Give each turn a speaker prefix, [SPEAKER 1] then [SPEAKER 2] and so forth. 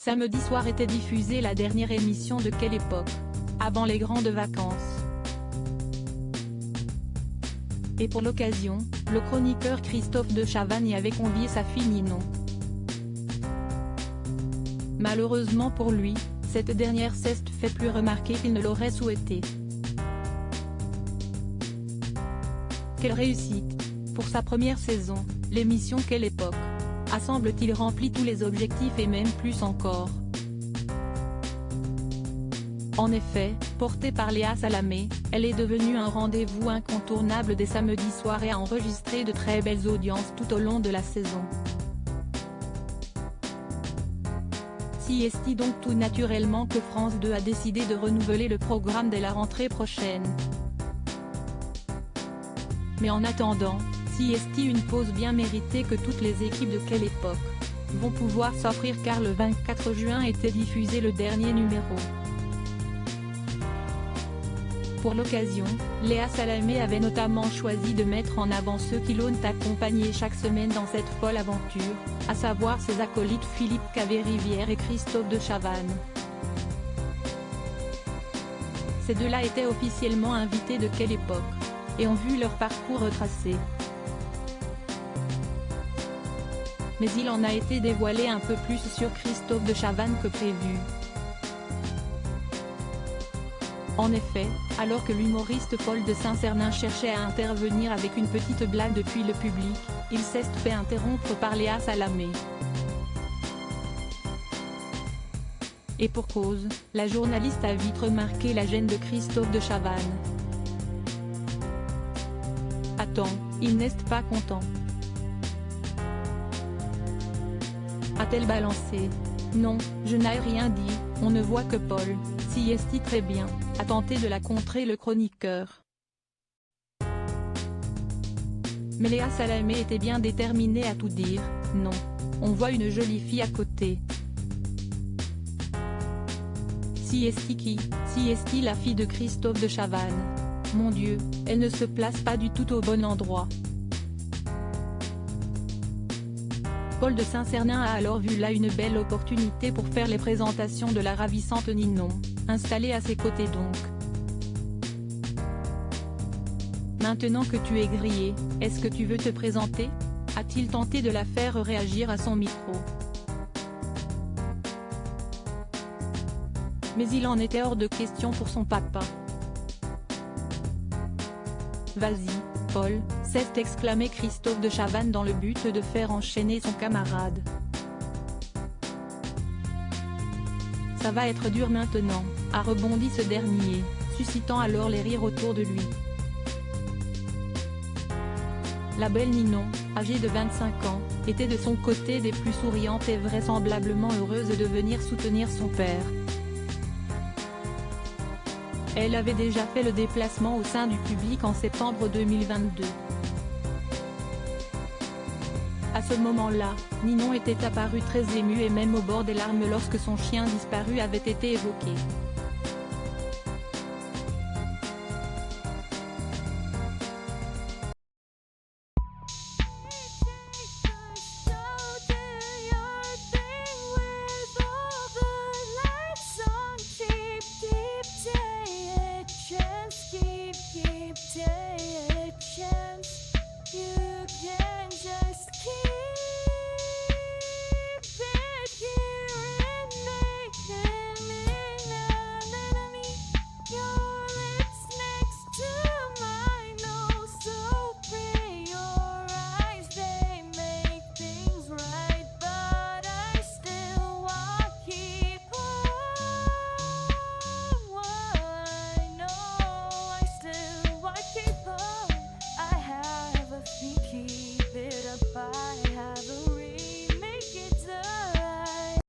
[SPEAKER 1] Samedi soir était diffusée la dernière émission de Quelle époque, avant les grandes vacances. Et pour l'occasion, le chroniqueur Christophe de Chavannes y avait convié sa fille Ninon. Malheureusement pour lui, cette dernière s'est fait plus remarquer qu'il ne l'aurait souhaité. Quelle réussite! Pour sa première saison, l'émission Quelle époque a semble-t-il rempli tous les objectifs et même plus encore. En effet, portée par Léa Salamé, elle est devenue un rendez-vous incontournable des samedis soirs et a enregistré de très belles audiences tout au long de la saison. Si est donc tout naturellement que France 2 a décidé de renouveler le programme dès la rentrée prochaine. Mais en attendant, si est une pause bien méritée que toutes les équipes de Quelle époque vont pouvoir s'offrir car le 24 juin était diffusé le dernier numéro. Pour l'occasion, Léa Salamé avait notamment choisi de mettre en avant ceux qui l'ont accompagnée chaque semaine dans cette folle aventure, à savoir ses acolytes Philippe Cavé-Rivière et Christophe de Chavannes. Ces deux-là étaient officiellement invités de Quelle époque, et ont vu leur parcours retracé. Mais il en a été dévoilé un peu plus sur Christophe de Chavannes que prévu. En effet, alors que l'humoriste Paul de Saint-Cernin cherchait à intervenir avec une petite blague depuis le public, il s'est fait interrompre par Léa Salamé. Et pour cause, la journaliste a vite remarqué la gêne de Christophe de Chavannes. Attends, il n'est pas content, a-t-elle balancé. Non, je n'ai rien dit, on ne voit que Paul, si est très bien, a tenté de la contrer le chroniqueur. Mais Léa Salamé était bien déterminée à tout dire, non, on voit une jolie fille à côté. Si est la fille de Christophe de Chavannes. Mon Dieu, elle ne se place pas du tout au bon endroit. Paul de Saint-Cernin a alors vu là une belle opportunité pour faire les présentations de la ravissante Ninon, installée à ses côtés donc. Maintenant que tu es grillé, est-ce que tu veux te présenter? A-t-il tenté de la faire réagir à son micro. Mais il en était hors de question pour son papa. Vas-y, Paul, s'est exclamé Christophe de Chavannes dans le but de faire enchaîner son camarade. Ça va être dur maintenant, a rebondi ce dernier, suscitant alors les rires autour de lui. La belle Ninon, âgée de 25 ans, était de son côté des plus souriantes et vraisemblablement heureuse de venir soutenir son père. Elle avait déjà fait le déplacement au sein du public en septembre 2022. À ce moment-là, Ninon était apparue très émue et même au bord des larmes lorsque son chien disparu avait été évoqué.
[SPEAKER 2] You can just keep